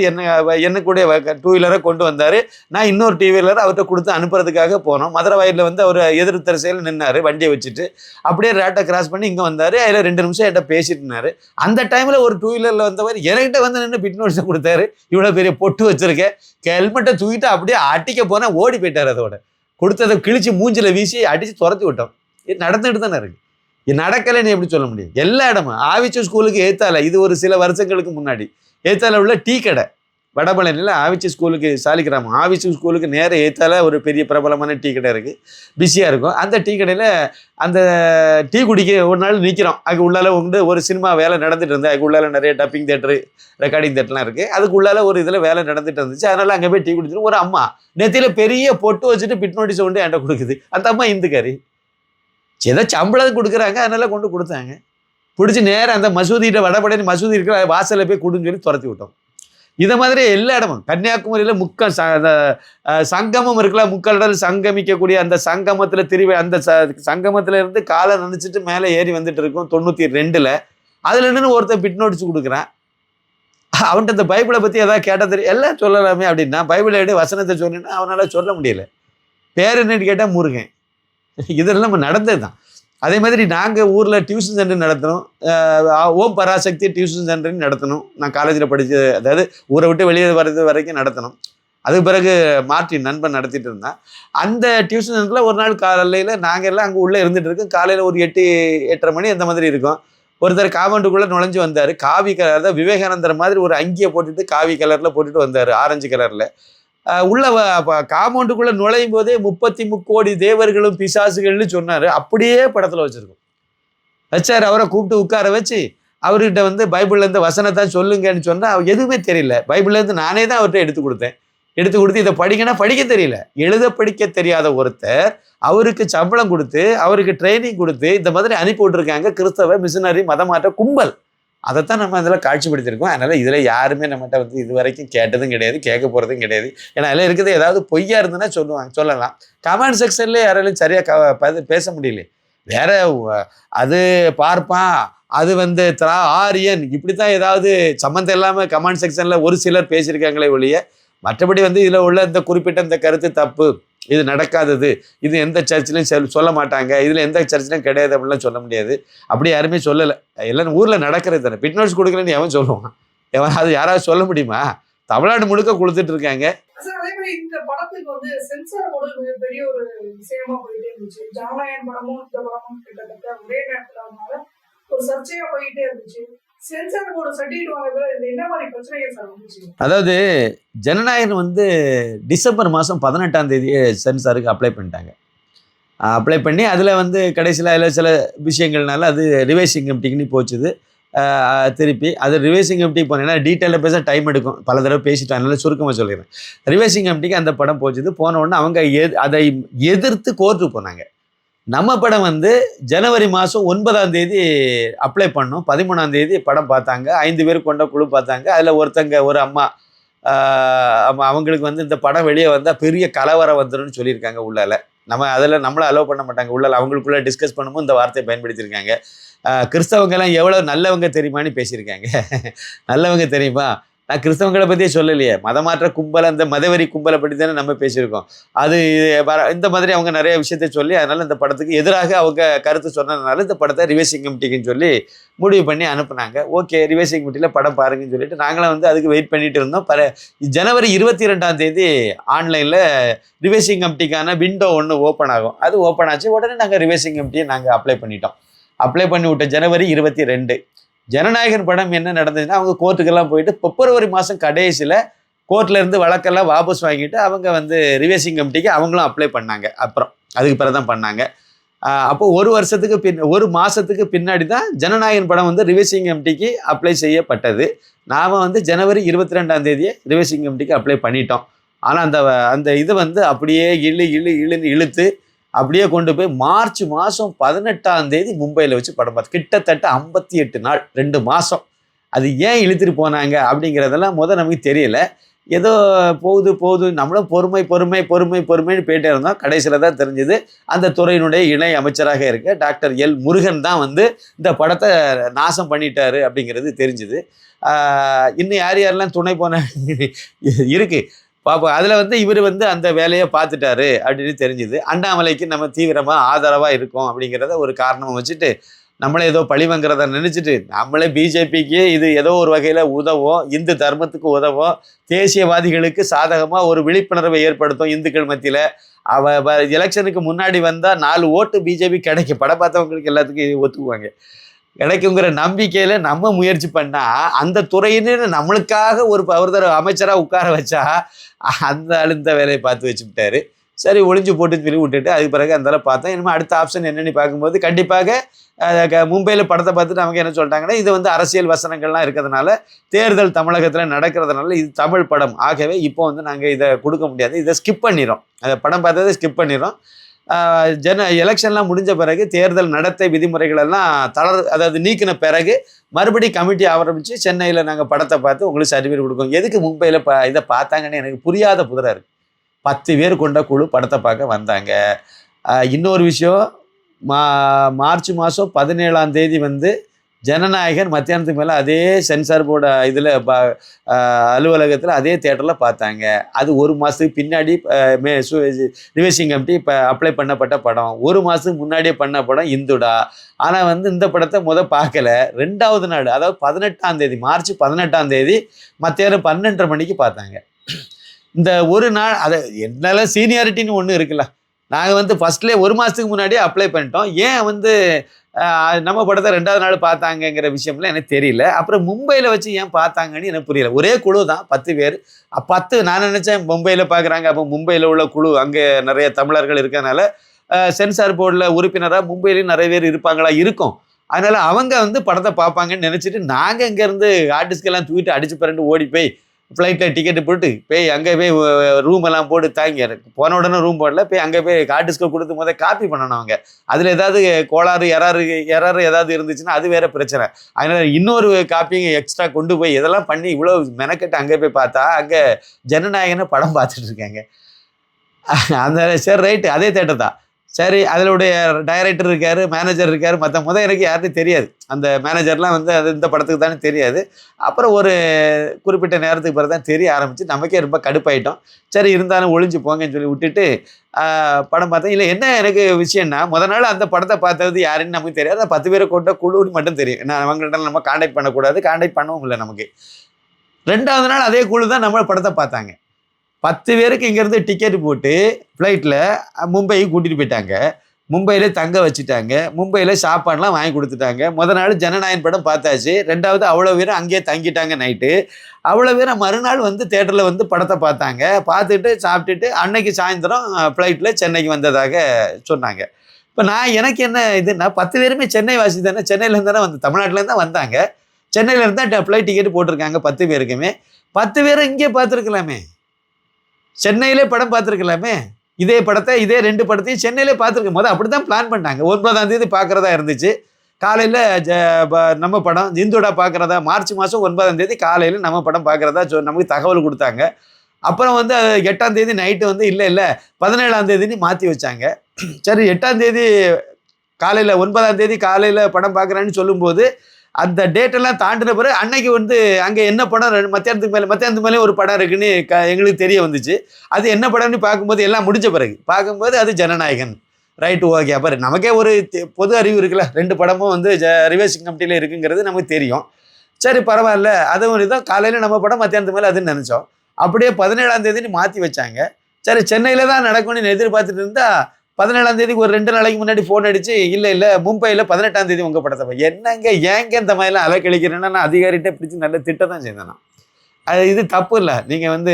என்ன கூட 2 வீலரை கொண்டு வந்தார். நான் இன்னொரு 2 வீலரை அவர்கிட்ட கொடுத்து அனுப்புறதுக்காக போனோம். மதுரை வயலில் வந்து அவர் எதிர் திசையில் நின்னார் வண்டியை வச்சுட்டு. அப்படியே ரேட்டை கிராஸ் பண்ணி இங்கே வந்தார். அதில் 2 நிமிஷம் என்கிட்ட பேசிட்டு இருந்தார். அந்த டைமில் ஒரு 2 வீலரில் வந்தவர் என்கிட்ட வந்து நின்று பிட் நோட்டீஸை கொடுத்தாரு. இவ்வளோ பெரிய பொட்டு வச்சுருக்கேன், ஹெல்மெட்டை தூக்கிட்டு அப்படியே அடிக்க போனால் ஓடி போயிட்டார். அதோட கொடுத்ததை கிழிச்சு மூஞ்சில் வீசி அடித்து துரத்தி விட்டோம். இது நடந்துகிட்டு தானே இருக்கு. இது நடக்கலைன்னு எப்படி சொல்ல முடியும்? எல்லா இடமும் ஆவிச்சு ஸ்கூலுக்கு ஏத்தால, இது ஒரு சில வருஷங்களுக்கு முன்னாடி ஏத்தால உள்ள டீ கடை, வடபழனியில் ஆவிச்சு ஸ்கூலுக்கு சாலிகிராமம் ஆவிச்சு ஸ்கூலுக்கு நேரம் ஏத்தால ஒரு பெரிய பிரபலமான டீ கடை இருக்குது, பிஸியாக இருக்கும். அந்த டீ கடையில் அந்த டீ குடிக்க ஒரு நாள் நிற்கிறோம். அதுக்கு உள்ளால ஒரு சினிமா வேலை நடந்துட்டு இருந்தது. அதுக்கு உள்ளால நிறைய டப்பிங் தேட்டரு, ரெக்கார்டிங் தேட்டர்லாம் இருக்குது. அதுக்கு உள்ளால ஒரு இதில் வேலை நடந்துட்டு இருந்துச்சு. அதனால் அங்கே போய் டீ குடிச்சிட்டு ஒரு அம்மா நெத்தியில் பெரிய பொட்டு வச்சுட்டு பிட் நோட்டீஸ் கொண்டு என்கிட்ட கொடுக்குது. அந்த அம்மா இந்துக்காரி, ஏதோ சம்பளம் கொடுக்குறாங்க, அதனால கொண்டு கொடுத்தாங்க. பிடிச்சி நேரம் அந்த மசூதிகிட்ட, வடபழனி மசூதி இருக்கிற வாசலில் போய் கொடுன்னு சொல்லி துரத்தி விட்டோம். இதை மாதிரி எல்லா இடமும் கன்னியாகுமரியில் சங்கமம் இருக்குல்ல, முக்கடல் சங்கமிக்கக்கூடிய அந்த சங்கமத்தில் அந்த சங்கமத்தில் இருந்து காலை நினச்சிட்டு மேலே ஏறி வந்துட்டு இருக்கோம் 92. அதில் நின்று ஒருத்தர் பிட் நோட்டீஸ் கொடுக்குறான். அவன்கிட்ட இந்த பைபிளை பற்றி எதாவது கேட்டால் தெரியும், எல்லாம் சொல்லலாமே அப்படின்னா பைபிளை எடு வசனத்தை சொன்னேன்னா அவனால் சொல்ல முடியல. பேர் என்னன்னு கேட்டால் முருகன். இதெல்லாம் நம்ம நடந்தது தான். அதே மாதிரி நாங்கள் ஊரில் டியூஷன் சென்டர் நடத்தணும், ஓம் பராசக்தி டியூஷன் சென்டர்னு நடத்தணும். நான் காலேஜில் படித்து, அதாவது ஊரை விட்டு வெளியே வர்றது வரைக்கும் நடத்தணும். அதுக்கு பிறகு மார்ட்டின் நண்பன் நடத்திட்டு இருந்தான். அந்த டியூஷன் சென்டரில் ஒரு நாள் காலையில் நாங்கள் எல்லாம் அங்கே உள்ளே இருந்துகிட்டு இருக்கோம். காலையில் ஒரு 8-8:30 மணி அந்த மாதிரி இருக்கும். ஒருத்தர் காம்பவுண்டுக்குள்ளே நுழைஞ்சு வந்தார். காவி கலர், அதாவது விவேகானந்தர் மாதிரி ஒரு அங்கியை போட்டுட்டு காவி கலரில் போட்டுட்டு வந்தார், ஆரஞ்சு கலரில். உள்ள காம்பவுண்டுக்குள்ளே நுழையும் போதே 33 கோடி தேவர்களும் பிசாசுகள்னு சொன்னார். அப்படியே படத்தில் வச்சுருக்கோம். வச்சார். அவரை கூப்பிட்டு உட்கார வச்சு அவர்கிட்ட வந்து பைபிள்லேருந்து வசனத்தான் சொல்லுங்கன்னு சொன்னால் எதுவுமே தெரியல. பைபிள்லேருந்து நானே தான் அவர்கிட்ட எடுத்து கொடுத்து இதை படிக்கனா படிக்க தெரியல. எழுத படிக்க தெரியாத ஒருத்தர் அவருக்கு சம்பளம் கொடுத்து அவருக்கு ட்ரைனிங் கொடுத்து இந்த மாதிரி அனுப்பி விட்டுருக்காங்க கிறிஸ்தவ மிஷினரி மதமாற்ற கும்பல். அதைத்தான் நம்ம அதில் காட்சிப்படுத்தியிருக்கோம். அதனால் இதில் யாருமே நம்மகிட்ட வந்து இது வரைக்கும் கேட்டதும் கிடையாது, கேட்க போகிறதும் கிடையாது. ஏன்னா அதில் இருக்கிறது ஏதாவது பொய்யா இருந்ததுன்னா சொல்லலாம். கமெண்ட் செக்ஷன்லேயே யாராலையும் சரியாக பேச முடியல. வேற அது பார்ப்பான், அது வந்து ஆரியன், இப்படி தான் ஏதாவது சம்மந்தம் இல்லாமல் கமெண்ட் செக்ஷனில் ஒரு சிலர் பேசியிருக்காங்களே ஒழிய, மற்றபடி வந்து இதில் உள்ள இந்த குறிப்பிட்ட இந்த கருத்து தப்பு, இது நடக்காதது, இது எந்த சர்ச்சிலையும் சொல்ல மாட்டாங்க, இதில் எந்த சர்ச்சிலையும் கிடையாது அப்படின்லாம் சொல்ல முடியாது. அப்படி யாருமே சொல்லலை. எல்லாம் ஊரில் நடக்கிறது தானே. பிட் நோட்ஸ் கொடுக்கலன்னு எவன் சொல்லுவான்? அது யாராவது சொல்ல முடியுமா? தமிழ்நாடு முழுக்க கொடுத்துட்டு இருக்காங்க. அதே மாதிரி இந்த படத்துக்கு வந்து சென்சார் போர்டு மிகப்பெரிய ஒரு விஷயமா போயிட்டே இருந்துச்சு. ஜனநாயகன் படமும் இந்த படமும் கிட்டத்தட்ட ஒரே நேரத்தில் அதனால ஒரு சர்ச்சையா போயிட்டே இருந்துச்சு. சென்சார் போர்டு சர்டிஃபிகேட் வாங்குறதுல இந்த என்ன மாதிரி பிரச்சனைகள் சார் வந்துச்சு? அதாவது ஜனநாயகன் வந்து டிசம்பர் மாதம் 18 சென்சாருக்கு அப்ளை பண்ணிட்டாங்க. அப்ளை பண்ணி அதில் வந்து கடைசியில் அதில் சில விஷயங்கள்னால அது ரிவைசிங் கமிட்டிக்குன்னு போச்சுது. திருப்பி அது ரிவைசிங் கமிட்டிக்கு போனேன்னா டீட்டெயிலாக பேச டைம் எடுக்கும், பல தடவை பேசிட்டோம், அதனால சுருக்கமாக சொல்லிடுறேன். ரிவைசிங் கமிட்டிக்கு அந்த படம் போச்சுது. போன உடனே அவங்க அதை எதிர்த்து கோர்ட்டுக்கு போனாங்க. நம்ம படம் வந்து ஜனவரி மாதம் 9 அப்ளை பண்ணோம், 13 படம் பார்த்தாங்க. 5 பேர் கொண்ட குழு பார்த்தாங்க. அதில் ஒரு அம்மா அவங்களுக்கு வந்து இந்த படம் வெளியே வந்தால் பெரிய கலவரம் வந்துடும் சொல்லியிருக்காங்க. உள்ளால நம்மளை அலோவ் பண்ண மாட்டாங்க. உள்ளால அவங்களுக்குள்ள டிஸ்கஸ் பண்ணும்போது இந்த வார்த்தையை பயன்படுத்தியிருக்காங்க. கிறிஸ்தவங்கெல்லாம் எவ்வளோ நல்லவங்க தெரியுமான்னு பேசியிருக்காங்க. நல்லவங்க தெரியுமா? நான் கிறிஸ்தவங்களை பற்றியே சொல்லலையே, மதமாற்ற கும்பலை, அந்த மதவெறி கும்பலை பற்றி தானே நம்ம பேசியிருக்கோம். அது இந்த மாதிரி அவங்க நிறைய விஷயத்தை சொல்லி, அதனால் இந்த படத்துக்கு எதிராக அவங்க கருத்து சொன்னதுனால இந்த படத்தை ரிவைசிங் கமிட்டிக்குன்னு சொல்லி முடிவு பண்ணி அனுப்புனாங்க. ஓகே, ரிவைசிங் கமிட்டியில் படம் பாருங்கன்னு சொல்லிட்டு நாங்களும் வந்து அதுக்கு வெயிட் பண்ணிட்டு இருந்தோம். ஜனவரி 22 ஆன்லைனில் ரிவைசிங் கமிட்டிக்கான விண்டோ ஒன்று ஓப்பன் ஆகும். அது ஓப்பன் ஆச்சு. உடனே நாங்கள் ரிவைசிங் கமிட்டியை நாங்கள் அப்ளை பண்ணிட்டோம். அப்ளை பண்ணி விட்ட ஜனவரி 22 ஜனநாயகன் படம் என்ன நடந்ததுன்னா, அவங்க கோர்ட்டுக்கெல்லாம் போயிட்டு பிப்ரவரி மாதம் கடைசியில் கோர்ட்டில் இருந்து வழக்கெல்லாம் வாபஸ் வாங்கிட்டு அவங்க வந்து ரிவைசிங் கமிட்டிக்கு அவங்களும் அப்ளை பண்ணாங்க. அப்புறம் அதுக்கு பிறகு தான் பண்ணாங்க. அப்போது ஒரு மாதத்துக்கு பின்னாடி தான் ஜனநாயகன் படம் வந்து ரிவைசிங் கமிட்டிக்கு அப்ளை செய்யப்பட்டது. நாம் வந்து ஜனவரி 22 ரிவைசிங் கமிட்டிக்கு அப்ளை பண்ணிட்டோம். ஆனால் அந்த இதை வந்து அப்படியே இழுன்னு இழுத்து அப்படியே கொண்டு போய் மார்ச் மாதம் 18 மும்பையில் வச்சு படம் பார்த்து கிட்டத்தட்ட 58 நாள், 2 மாதம். அது ஏன் இழுத்துட்டு போனாங்க அப்படிங்கிறதெல்லாம் நமக்கு தெரியல. ஏதோ போகுது நம்மளும் பொறுமைன்னு போயிட்டே இருந்தோம். கடைசியில் தான் தெரிஞ்சது அந்த துறையினுடைய இணை அமைச்சராக இருக்க டாக்டர் எல் முருகன் தான் வந்து இந்த படத்தை நாசம் பண்ணிட்டாரு அப்படிங்கிறது தெரிஞ்சுது. இன்னும் யாரெல்லாம் துணை போன இருக்கு பார்ப்போம். அதில் வந்து இவர் வந்து அந்த வேலையை பார்த்துட்டாரு அப்படின்னு தெரிஞ்சுது. அண்ணாமலைக்கு நம்ம தீவிரமாக ஆதரவாக இருக்கோம் அப்படிங்கிறத ஒரு காரணமாக வச்சுட்டு நம்மளே ஏதோ பழிவங்கிறத நினச்சிட்டு நம்மளே பிஜேபிக்கு இது ஏதோ ஒரு வகையில் உதவும், இந்து தர்மத்துக்கு உதவும், தேசியவாதிகளுக்கு சாதகமாக ஒரு விழிப்புணர்வை ஏற்படுத்தும் இந்துக்கள் மத்தியில். எலெக்ஷனுக்கு முன்னாடி வந்தால் 4 ஓட்டு பிஜேபி கிடைக்கும், படம் பார்த்தவங்களுக்கு எல்லாத்துக்கும் ஒத்துக்குவாங்க, கிடைக்குங்கிற நம்பிக்கையில் நம்ம முயற்சி பண்ணால் அந்த துறையின்னு நம்மளுக்காக ஒருத்தர் அமைச்சராக உட்கார வச்சா அந்த இந்த வேலையை பார்த்து வச்சுக்கிட்டாரு. சரி, ஒளிஞ்சு போட்டு சொல்லி விட்டுட்டு அதுக்கு பிறகு அந்தால பார்த்தோம். இனிமேல் அடுத்த ஆப்ஷன் என்னென்னு பார்க்கும்போது கண்டிப்பாக மும்பையில் படத்தை பார்த்துட்டு அவங்க என்ன சொல்லிட்டாங்கன்னா, இது வந்து அரசியல் வசனங்கள்லாம் இருக்கிறதுனால, தேர்தல் தமிழகத்தில் நடக்கிறதுனால இது தமிழ் படம், ஆகவே இப்போ வந்து நாங்கள் இதை கொடுக்க முடியாது, இதை ஸ்கிப் பண்ணிடுறோம், அந்த படம் பார்த்ததை ஸ்கிப் பண்ணிடுறோம். எலெக்ஷன்லாம் முடிஞ்ச பிறகு தேர்தல் நடத்தை விதிமுறைகளெல்லாம் அதாவது நீக்கின பிறகு மறுபடியும் கமிட்டி ஆரம்பித்து சென்னையில் நாங்கள் படத்தை பார்த்து உங்களுக்கு சர்டிஃபிகேட் கொடுக்கோம். எதுக்கு மும்பையில் இதை பார்த்தாங்கன்னு எனக்கு புரியாத புதிராக இருக்குது. 10 பேர் கொண்ட குழு படத்தை பார்க்க வந்தாங்க. இன்னொரு விஷயம், மார்ச் மாதம் 17 வந்து ஜனநாயகன் மத்தியானத்துக்கு மேலே அதே சென்சார் போர்டு இதில் அலுவலகத்தில் அதே தேட்டரில் பார்த்தாங்க. அது 1 மாதத்துக்கு பின்னாடி ரிவைசிங் கமிட்டி இப்போ அப்ளை பண்ணப்பட்ட படம், 1 மாதத்துக்கு முன்னாடியே பண்ண படம் இந்துடா. ஆனால் வந்து இந்த படத்தை பார்க்கல. 2வது நாள், அதாவது 18 மார்ச் 18 மத்தியானம் 12:30 மணிக்கு பார்த்தாங்க. இந்த ஒரு நாள் அதை என்னால் சீனியாரிட்டின்னு ஒன்று இருக்குல்ல, நாங்கள் வந்து ஃபஸ்ட்லேயே 1 மாதத்துக்கு முன்னாடியே அப்ளை பண்ணிட்டோம். ஏன் வந்து நம்ம படத்தை 2வது நாள் பார்த்தாங்கங்கிற விஷயம்லாம் எனக்கு தெரியல. அப்புறம் மும்பையில் வச்சு ஏன் பார்த்தாங்கன்னு எனக்கு புரியல. ஒரே குழு தான், 10 பேர். 10 நான் நினச்சேன் மும்பையில் பார்க்குறாங்க, அப்போ மும்பையில் உள்ள குழு அங்கே நிறைய தமிழர்கள் இருக்கனால சென்சார் போர்டில் உறுப்பினராக மும்பையிலையும் நிறைய பேர் இருப்பாங்களா, இருக்கும். அதனால் அவங்க வந்து படத்தை பார்ப்பாங்கன்னு நினச்சிட்டு நாங்கள் இங்கேருந்து ஆர்டிஸ்ட்கெல்லாம் தூக்கிட்டு அடிச்சு பிறண்டு ஓடி போய் ஃப்ளைட்டில் டிக்கெட்டு போட்டு போய் அங்கே போய் ரூம் எல்லாம் போட்டு தாங்கி போன உடனே ரூம் போடல, போய் அங்கே போய் ஆர்டிஸ்க்கு கொடுத்து முதல் காப்பி பண்ணணும் அவங்க. அதில் ஏதாவது கோளாறு எரர் ஏதாவது இருந்துச்சுன்னா அது வேற பிரச்சனை. அதனால் இன்னொரு காப்பியும் எக்ஸ்ட்ரா கொண்டு போய் இதெல்லாம் பண்ணி இவ்வளோ மெனக்கெட்டு அங்கே போய் பார்த்தா அங்கே ஜனநாயகன்னு படம் பார்த்துட்டு இருக்காங்க. அந்த சரி ரைட்டு, அதே தேட்டர் தான். சரி, அதனுடைய டைரக்டர் இருக்கார், மேனேஜர் இருக்கார், மற்ற எனக்கு யாருன்னு தெரியாது. அந்த மேனேஜர்லாம் வந்து அது இந்த படத்துக்கு தானே தெரியாது. அப்புறம் ஒரு குறிப்பிட்ட நேரத்துக்கு பிறகு தான் தெரிய ஆரம்பிச்சு, நமக்கே ரொம்ப கடுப்பாயிட்டோம். சரி இருந்தாலும் ஒளிஞ்சு போங்கன்னு சொல்லி விட்டுட்டு படம் பார்த்தேன். இல்லை என்ன எனக்கு விஷயம்னா, நாள் அந்த படத்தை பார்த்தது யாருன்னு நமக்கு தெரியாது. 10 பேரை கொண்ட குழுன்னு மட்டும் தெரியும். நான் அவங்கள்ட்ட நம்ம காண்டாக்ட் பண்ணக்கூடாது, காண்டாக்ட் பண்ணவும் இல்லை நமக்கு. 2வது நாள் அதே குழு தான் நம்ம படத்தை பார்த்தாங்க. 10 பேருக்கு இங்கேருந்து டிக்கெட் போட்டு ஃப்ளைட்டில் மும்பை கூட்டிகிட்டு போயிட்டாங்க. மும்பையில் தங்க வச்சுட்டாங்க. மும்பையில் சாப்பாடுலாம் வாங்கி கொடுத்துட்டாங்க. நாள் ஜனநாயகன் படம் பார்த்தாச்சு. 2வது அவ்வளோ பேரும் அங்கேயே தங்கிட்டாங்க நைட்டு. அவ்வளோ பேரும் மறுநாள் வந்து தேட்டரில் வந்து படத்தை பார்த்தாங்க. பார்த்துட்டு சாப்பிட்டுட்டு அன்னைக்கு சாயந்தரம் ஃப்ளைட்டில் சென்னைக்கு வந்ததாக சொன்னாங்க. இப்போ எனக்கு என்ன இதுன்னா, 10 பேருமே சென்னை வாசி தானே, சென்னையிலேருந்து தானே வந்து தமிழ்நாட்டிலேருந்து தான் வந்தாங்க. சென்னையிலேருந்து தான் ஃப்ளைட் டிக்கெட் போட்டிருக்காங்க 10 பேருக்குமே. 10 பேரும் இங்கே பார்த்துருக்கலாமே, சென்னையிலே படம் பார்த்துருக்கலாமே. இதே 2 படத்தையும் சென்னையிலே பார்த்துருக்க அப்படி தான் பிளான் பண்ணாங்க. 9ஆம் தேதி பார்க்குறதா இருந்துச்சு. காலையில் நம்ம படம் இந்துடா பார்க்குறதா, மார்ச் மாதம் 9ஆம் தேதி காலையில் நம்ம படம் பார்க்குறதா நமக்கு தகவல் கொடுத்தாங்க. அப்புறம் வந்து 8ஆம் தேதி நைட்டு வந்து இல்லை 17ஆம் தேதின்னு மாற்றி வச்சாங்க. சரி 8ஆம் தேதி காலையில் 9ஆம் தேதி காலையில் படம் பார்க்குறேன்னு சொல்லும்போது அந்த டேட்டெல்லாம் தாண்டின பிறகு அன்னைக்கு வந்து அங்கே என்ன படம் மத்தியானத்துக்கு மேலே ஒரு படம் இருக்குன்னு எங்களுக்கு தெரிய வந்துச்சு. அது என்ன படம்னு பார்க்கும்போது எல்லாம் முடிஞ்ச பிறகு பார்க்கும்போது அது ஜனநாயகன். Right, okay. அப்புறம் நமக்கே ஒரு பொது அறிவு இருக்குல்ல, 2 படமும் வந்து ரிவர்சிங் கமிட்டியில் இருக்குங்கிறது நமக்கு தெரியும். சரி பரவாயில்ல, அதுவும் இதுதான் காலையில் நம்ம படம் மத்தியானத்துக்கு மேலே அதுன்னு நினச்சோம். அப்படியே 17ஆம் தேதின்னு மாற்றி வச்சாங்க. சரி சென்னையில் தான் நடக்கும்னு எதிர்பார்த்துட்டு இருந்தால் 17ஆம் தேதிக்கு ஒரு 2 நாளைக்கு முன்னாடி ஃபோன் அடிச்சு, இல்லை மும்பையில் 18ஆம் தேதி உங்கள் படத்தை என்னங்க ஏங்க இந்த மாதிரிலாம் அலைக்கழிக்கிறேன்னா, நான் அதிகாரிகிட்ட பிடிச்சி நல்ல திட்டம் தான் செய்தேன் நான். இது தப்பு இல்லை. நீங்கள் வந்து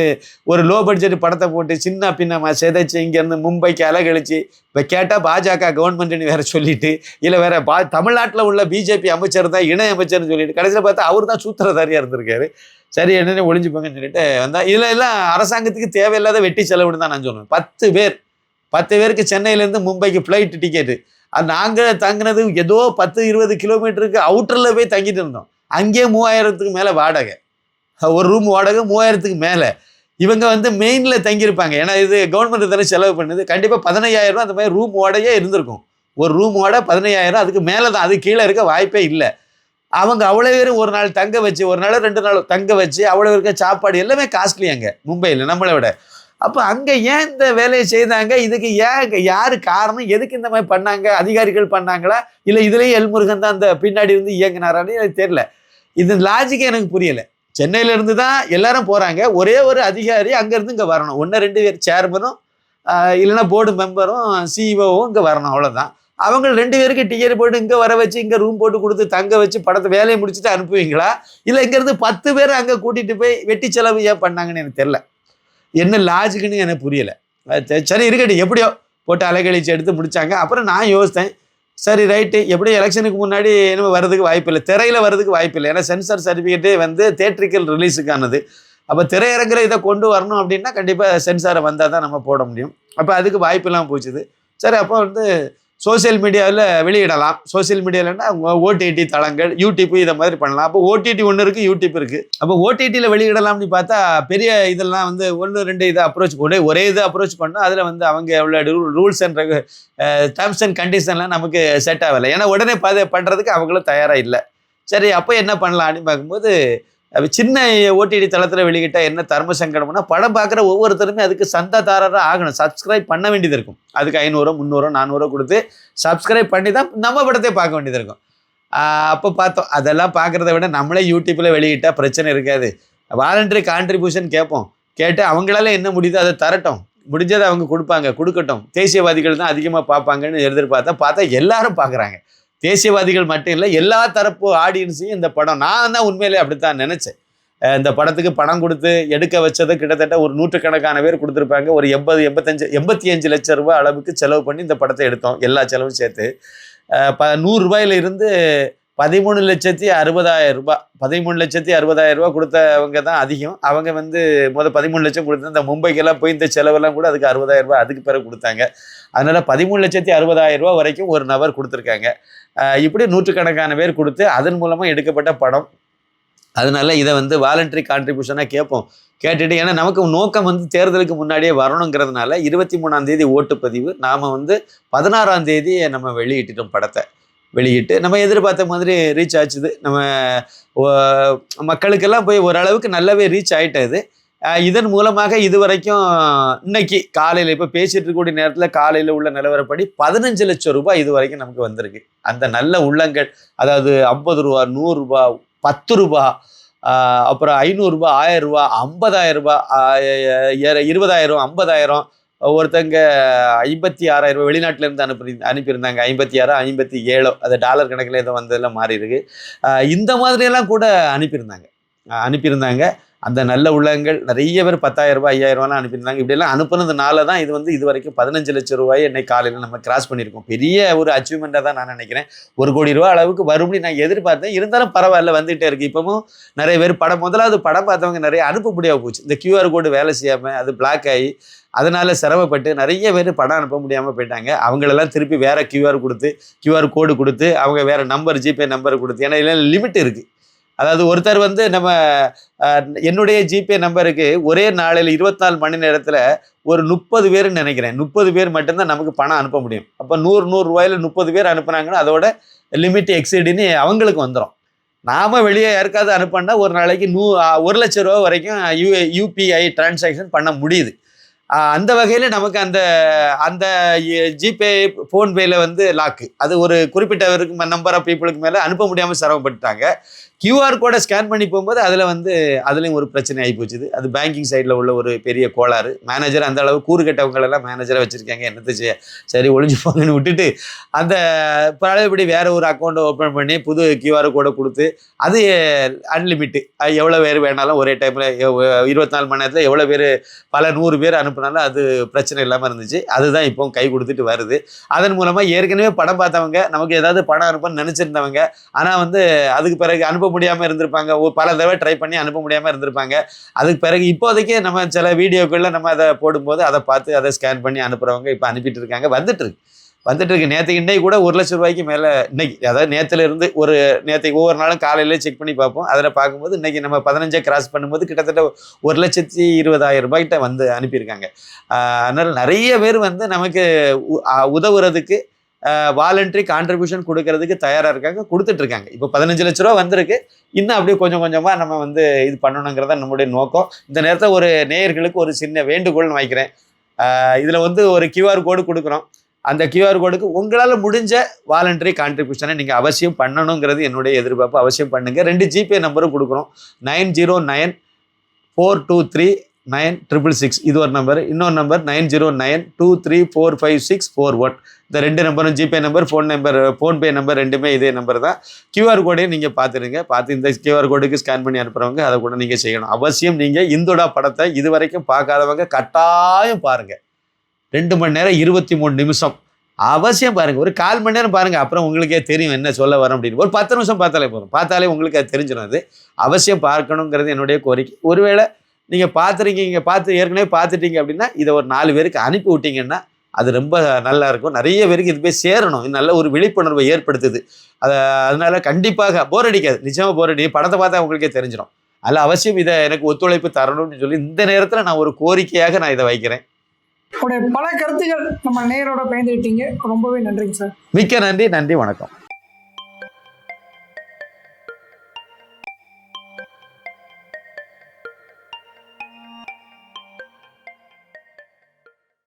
ஒரு லோ பட்ஜெட் படத்தை போட்டு சின்ன பின்னமாக சிதைச்சு இங்கேருந்து மும்பைக்கு அலைக்கழிச்சு இப்போ கேட்டால் பாஜக கவர்மெண்ட்டுன்னு வேறு சொல்லிட்டு, இல்லை வேறு தமிழ்நாட்டில் உள்ள பிஜேபி அமைச்சர் தான் இணை அமைச்சர்னு சொல்லிட்டு கடைசியில் பார்த்தா அவர் தான் சூத்திரதாரியாக இருந்திருக்காரு. சரி என்னென்ன ஒளிஞ்சுப்போங்கன்னு சொல்லிட்டு வந்தால் இதில் எல்லாம் அரசாங்கத்துக்கு தேவையில்லாத வெட்டி செலவுன்னு தான் நான் சொல்லுவேன். 10 பேருக்கு சென்னையிலேருந்து மும்பைக்கு ஃப்ளைட் டிக்கெட்டு. அது நாங்கள் தங்கினது ஏதோ 10-20 கிலோமீட்டருக்கு அவுட்டரில் போய் தங்கிட்டு இருந்தோம். அங்கேயே 3000க்கு மேலே வாடகை, ஒரு ரூம் வாடகை 3000க்கு மேலே. இவங்க வந்து மெயினில் தங்கியிருப்பாங்க. ஏன்னா இது கவர்மெண்ட் தானே செலவு பண்ணுது. கண்டிப்பாக 15,000 அந்த மாதிரி ரூம் வாடகையே இருந்திருக்கும். ஒரு ரூம் வாடகை 15,000, அதுக்கு மேலே தான், அது கீழே இருக்க வாய்ப்பே இல்லை. அவங்க அவ்வளோ பேரும் ஒரு நாள் தங்க வச்சு, ஒரு நாள் 2 நாள் தங்க வச்சு, அவ்வளோ இருக்க சாப்பாடு எல்லாமே காஸ்ட்லி அங்கே மும்பையில் நம்மளை விட. அப்போ அங்கே ஏன் இந்த வேலையை செய்தாங்க, இதுக்கு ஏன் யார் காரணம், எதுக்கு இந்த மாதிரி பண்ணாங்க, அதிகாரிகள் பண்ணாங்களா, இல்லை இதுலேயும் எல்முருகன் தான் அந்த பின்னாடி வந்து இயங்கினாரான்னு எனக்கு தெரியல. இது லாஜிக்கே எனக்கு புரியலை. சென்னையிலேருந்து தான் எல்லாரும் போகிறாங்க, ஒரே ஒரு அதிகாரி அங்கேருந்து இங்கே வரணும். 1-2 பேர் சேர்மனும் இல்லைன்னா போர்டு மெம்பரும் சிஇஓவும் இங்கே வரணும், அவ்வளோதான். அவங்க 2 பேருக்கு டிக்கெட் போட்டு இங்கே வர வச்சு இங்கே ரூம் போட்டு கொடுத்து தங்க வச்சு படத்தை வேலையை முடிச்சுட்டு அனுப்புவீங்களா, இல்லை இங்கேருந்து 10 பேர் அங்கே கூட்டிகிட்டு போய் வெட்டி செலவு ஏன் பண்ணாங்கன்னு எனக்கு தெரில. என்ன லாஜிக்குன்னு எனக்கு புரியலை. சரி இருக்கட்டும், எப்படியோ போட்டு அலைக்கழிச்சு எடுத்து முடித்தாங்க. அப்புறம் நான் யோசித்தேன், சரி ரைட்டு, எப்படியும் எலெக்ஷனுக்கு முன்னாடி என்ன வரதுக்கு வாய்ப்பு இல்லை, திரையில் வரதுக்கு வாய்ப்பு இல்லை. ஏன்னா சென்சார் சர்டிஃபிகேட்டே வந்து தியேட்ரிக்கல் ரிலீஸுக்கானது. அப்போ திரையரங்கில் இதை கொண்டு வரணும் அப்படின்னா கண்டிப்பாக சென்சாரை வந்தால் தான் நம்ம போட முடியும். அப்போ அதுக்கு வாய்ப்பெல்லாம் போச்சுது. சரி அப்போ வந்து சோசியல் மீடியாவில் வெளியிடலாம். சோசியல் மீடியாவில்னா ஓடிடி தளங்கள், யூடியூப் இதை மாதிரி பண்ணலாம். அப்போ ஓடிடி ஒன்று இருக்குது, யூடியூப் இருக்குது. அப்போ ஓடிடியில் வெளியிடலாம்னு பார்த்தா பெரிய இதெல்லாம் வந்து 1-2 இதை அப்ரோச் ஒரே இதை அப்ரோச் பண்ணோம். அதில் வந்து அவங்க எவ்வளோ ரூல்ஸ் அண்ட் டேர்ம்ஸ் அண்ட் கண்டிஷன்லாம் நமக்கு செட் ஆகலை. ஏன்னா உடனே பண்ணுறதுக்கு அவங்களும் தயாராக இல்லை. சரி அப்போ என்ன பண்ணலாம் அப்படின்னு பார்க்கும்போது, சின்ன ஓடிடி தளத்தில் வெளியிட்டால் என்ன தர்ம சங்கடம்னா, படம் பார்க்குற ஒவ்வொருத்தருமே அதுக்கு சந்தாதாரராக ஆகணும், சப்ஸ்கிரைப் பண்ண வேண்டியது இருக்கும். அதுக்கு 500, 300, 400 கொடுத்து சப்ஸ்கிரைப் பண்ணி தான் நம்ம படத்தை பார்க்க வேண்டியது இருக்கும். அப்போ பார்த்தோம், அதெல்லாம் பார்க்குறத விட நம்மளே யூடியூப்பில் வெளியிட்டால் பிரச்சனை இருக்காது. வாலண்டரி கான்ட்ரிபியூஷன் கேட்போம், கேட்டு அவங்களால என்ன முடியுதோ அதை தரட்டும், முடிஞ்சதை அவங்க கொடுக்கட்டும். தேசியவாதிகள் தான் அதிகமாக பார்ப்பாங்கன்னு எதிர்பார்த்தா எல்லாரும் பார்க்குறாங்க. தேசியவாதிகள் மட்டும் இல்லை, எல்லா தரப்பு ஆடியன்ஸையும் இந்த படம், நான் தான் உண்மையிலே அப்படித்தான் நினச்சேன். இந்த படத்துக்கு பணம் கொடுத்து எடுக்க வச்சது கிட்டத்தட்ட ஒரு 100கணக்கான பேர் கொடுத்துருப்பாங்க. ஒரு 85 லட்சம் ரூபாய் அளவுக்கு செலவு பண்ணி இந்த படத்தை எடுத்தோம், எல்லா செலவும் சேர்த்து. 100 ரூபாயிலிருந்து 13,60,000 ரூபாய். 13,60,000 ரூபாய் கொடுத்தவங்க தான் அதிகம். அவங்க வந்து 13 லட்சம் கொடுத்து இந்த மும்பைக்கெல்லாம் போய் இந்த செலவெல்லாம் கூட அதுக்கு 60,000 ரூபாய் அதுக்கு பிறகு கொடுத்தாங்க. அதனால 13,60,000 ரூபாய் வரைக்கும் ஒரு நபர் கொடுத்துருக்காங்க. இப்படி நூற்றுக்கணக்கான பேர் கொடுத்து அதன் மூலமா எடுக்கப்பட்ட படம். அதனால இதை வந்து வாலண்டரி கான்ட்ரிபியூஷனாக கேட்போம். கேட்டுட்டு ஏன்னா நமக்கு நோக்கம் வந்து தேர்தலுக்கு முன்னாடியே வரணுங்கிறதுனால 23ஆம் தேதி ஓட்டுப்பதிவு. நாம் வந்து 16ஆம் தேதி நம்ம வெளியிட்டுட்டோம் படத்தை. வெளியிட்டு நம்ம எதிர்பார்த்த மாதிரி ரீச் ஆச்சுது. நம்ம மக்களுக்கெல்லாம் போய் ஓரளவுக்கு நல்லாவே ரீச் ஆகிட்டது. இதன் மூலமாக இது வரைக்கும் இன்னைக்கு காலையில் இப்போ பேசிட்டு இருக்கக்கூடிய நேரத்தில் காலையில் உள்ள நிலவரப்படி 15 லட்சம் ரூபாய் இது வரைக்கும் நமக்கு வந்திருக்கு. அந்த நல்ல உள்ளங்கள், அதாவது 50 ரூபா, 100 ரூபா, 10 ரூபா, அப்புறம் 500 ரூபாய், 1000 ரூபா, 50,000 ரூபாய், 20,000, 50,000, ஒருத்தங்க 56,000 ரூபாய் வெளிநாட்டில இருந்து அனுப்பியிருந்தாங்க. 56, 57, அது டாலர் கணக்கில் ஏதோ வந்ததெல்லாம் மாறி இருக்கு. இந்த மாதிரியெல்லாம் கூட அனுப்பியிருந்தாங்க. அந்த நல்ல உள்ளங்கள் நிறைய பேர் 10,000 ரூபாய், 5,000 ரூபாய்லாம் அனுப்பியிருந்தாங்க. இப்படியெல்லாம் அனுப்புனதுனால தான் இது வந்து இது வரைக்கும் 15 லட்சம் ரூபாய் இன்னைக்கு காலையில் நம்ம கிராஸ் பண்ணியிருக்கோம். பெரிய ஒரு அச்சீவ்மெண்ட்டாக தான் நான் நினைக்கிறேன். 1 கோடி ரூபாய் அளவுக்கு வரும்னு நான் எதிர்பார்த்தேன். இருந்தாலும் பரவாயில்ல, வந்துகிட்டே இருக்குது. இப்போவும் நிறைய பேர் முதலாவது படம் பார்த்தவங்க நிறைய அனுப்ப முடியாம போச்சு. இந்த QR கோடு வேலை செய்யாமல் அது பிளாக் ஆகி அதனால சிரமப்பட்டு நிறைய பேர் படம் அனுப்ப முடியாமல் போயிட்டாங்க. அவங்களெல்லாம் திருப்பி வேற QR கோடு கொடுத்து அவங்க வேற நம்பர், ஜிபே நம்பர் கொடுத்து, ஏன்னா இல்லை லிமிட் இருக்குது. அதாவது ஒருத்தர் வந்து நம்ம என்னுடைய ஜிபே நம்பருக்கு ஒரே நாளையில் 24 மணி நேரத்தில் ஒரு 30 பேர்னு நினைக்கிறேன், 30 பேர் மட்டும்தான் நமக்கு பணம் அனுப்ப முடியும். அப்போ 100 ரூபாயில் 30 பேர் அனுப்புனாங்கன்னா அதோட லிமிட் எக்ஸிடுன்னு அவங்களுக்கு வந்துடும். நாம் வெளியே யாருக்காவது அனுப்பினா ஒரு நாளைக்கு 1 லட்சம் ரூபா வரைக்கும் UPI டிரான்சாக்ஷன் பண்ண முடியுது. அந்த வகையில் நமக்கு அந்த ஜிபே, ஃபோன்பேயில் வந்து லாக்கு. அது ஒரு குறிப்பிட்ட நம்பர் ஆஃப் பீப்புளுக்கு மேலே அனுப்ப முடியாமல் சிரமப்பட்டுட்டாங்க. QR கோடை ஸ்கேன் பண்ணி போகும்போது அதுலேயும் ஒரு பிரச்சனை ஆகி போச்சுது. அது பேங்கிங் சைடில் உள்ள ஒரு பெரிய கோளாறு. மேனேஜர் அந்த அளவு கூறு கட்டவங்களெல்லாம் மேனேஜரை வச்சுருக்காங்க. என்னத்தை செய்ய, சரி ஒளிஞ்சு போங்கன்னு விட்டுட்டு அந்த பழையபடி வேற ஒரு அக்கௌண்ட்டை ஓப்பன் பண்ணி புது QR கோடை கொடுத்து அது அன்லிமிட்டு, எவ்வளோ பேர் வேணாலும் ஒரே டைமில் 24 மணி நேரத்தில் எவ்வளோ பேர், பல 100 பேர் அனுப்புனாலும் அது பிரச்சனை இல்லாமல் இருந்துச்சு. அதுதான் இப்போ கை கொடுத்துட்டு வருது. அதன் மூலமாக ஏற்கனவே படம் பார்த்தவங்க, நமக்கு ஏதாவது படம் அனுப்பணும்னு நினச்சிருந்தவங்க, ஆனால் வந்து அதுக்கு பிறகு அனுப்ப முடியாமல் இருந்திருப்பாங்க. பல தடவை ட்ரை பண்ணி அனுப்ப முடியாமல் இருந்திருப்பாங்க. அதுக்கு பிறகு இப்போதைக்கு நம்ம சில வீடியோக்களில் நம்ம அதை போடும்போது அதை பார்த்து அதை ஸ்கேன் பண்ணி அனுப்புகிறவங்க இப்போ அனுப்பிட்டு இருக்காங்க. வந்துட்டு இருக்கு. இன்னைக்கு கூட 1 லட்சம் ரூபாய்க்கு மேலே இன்னைக்கு, அதாவது நேற்றுலேருந்து நேற்றுக்கு ஒவ்வொரு நாளும் காலையிலே செக் பண்ணி பார்ப்போம். அதில் பார்க்கும்போது இன்னைக்கு நம்ம 15 கிராஸ் பண்ணும்போது கிட்டத்தட்ட 1,20,000 ரூபாய்கிட்ட வந்து அனுப்பியிருக்காங்க. அதனால் நிறைய பேர் வந்து நமக்கு உதவுறதுக்கு வாலண்டரி கான்ட்ரிபியூஷன் கொடுக்கறதுக்கு தயாராக இருக்காங்க, கொடுத்துட்ருக்காங்க. இப்போ 15 லட்ச ரூபா வந்திருக்கு. இன்னும் அப்படியே கொஞ்சம் கொஞ்சமாக நம்ம வந்து இது பண்ணணுங்கிறத நம்முடைய நோக்கம். இந்த நேரத்தில் ஒரு நேயர்களுக்கு ஒரு சின்ன வேண்டுகோள்னு வைக்கிறேன். இதில் வந்து ஒரு QR கோடு கொடுக்குறோம். அந்த QR கோடுக்கு உங்களால் முடிஞ்ச வாலண்டரி கான்ட்ரிபியூஷனை நீங்கள் அவசியம் பண்ணணுங்கிறது என்னுடைய எதிர்பார்ப்பு. அவசியம் பண்ணுங்கள். 2 ஜிபே நம்பரும் கொடுக்குறோம். 9094239666 இது ஒரு நம்பர். இன்னொரு நம்பர் 9092345641. இந்த 2 நம்பரும் ஜிபே நம்பர், ஃபோன்பே நம்பர் ரெண்டுமே இதே நம்பர் தான். QR கோடையும் நீங்கள் பார்த்துருங்க. பார்த்து இந்த QR கோடுக்கு ஸ்கேன் பண்ணி அனுப்புகிறவங்க அதை கூட நீங்கள் செய்யணும். அவசியம் நீங்கள் இந்துடா படத்தை இது வரைக்கும் பார்க்காதவங்க கட்டாயம் பாருங்கள். 2 மணி நேரம் 23 நிமிஷம் அவசியம் பாருங்கள். ஒரு 1/4 மணி நேரம் பாருங்கள், அப்புறம் உங்களுக்கே தெரியும் என்ன சொல்ல வரோம் அப்படின்னு. ஒரு 10 நிமிஷம் பார்த்தாலே போதும். பார்த்தாலே உங்களுக்கு அது தெரிஞ்சிடும். அது அவசியம் பார்க்கணுங்கிறது என்னுடைய கோரிக்கை. ஒருவேளை நீங்கள் ஏற்கனவே பார்த்துட்டீங்க அப்படின்னா இதை ஒரு 4 பேருக்கு அனுப்பி விட்டீங்கன்னா அது ரொம்ப நல்லா இருக்கும். நிறைய பேருக்கு இது போய் சேரணும். இது நல்ல ஒரு விழிப்புணர்வை ஏற்படுத்துது. அதனால கண்டிப்பாக போர் அடிக்காது. நிச்சயமாக போர் அடி. படத்தை பார்த்தா உங்களுக்கே தெரிஞ்சிடும். அதில் அவசியம் இதை எனக்கு ஒத்துழைப்பு தரணும்னு சொல்லி இந்த நேரத்தில் நான் ஒரு கோரிக்கையாக நான் இதை வைக்கிறேன். பல கருத்துக்கள் நம்ம நேயரோட பயந்துக்கிட்டீங்க. ரொம்பவே நன்றிங்க சார். மிக்க நன்றி. வணக்கம்.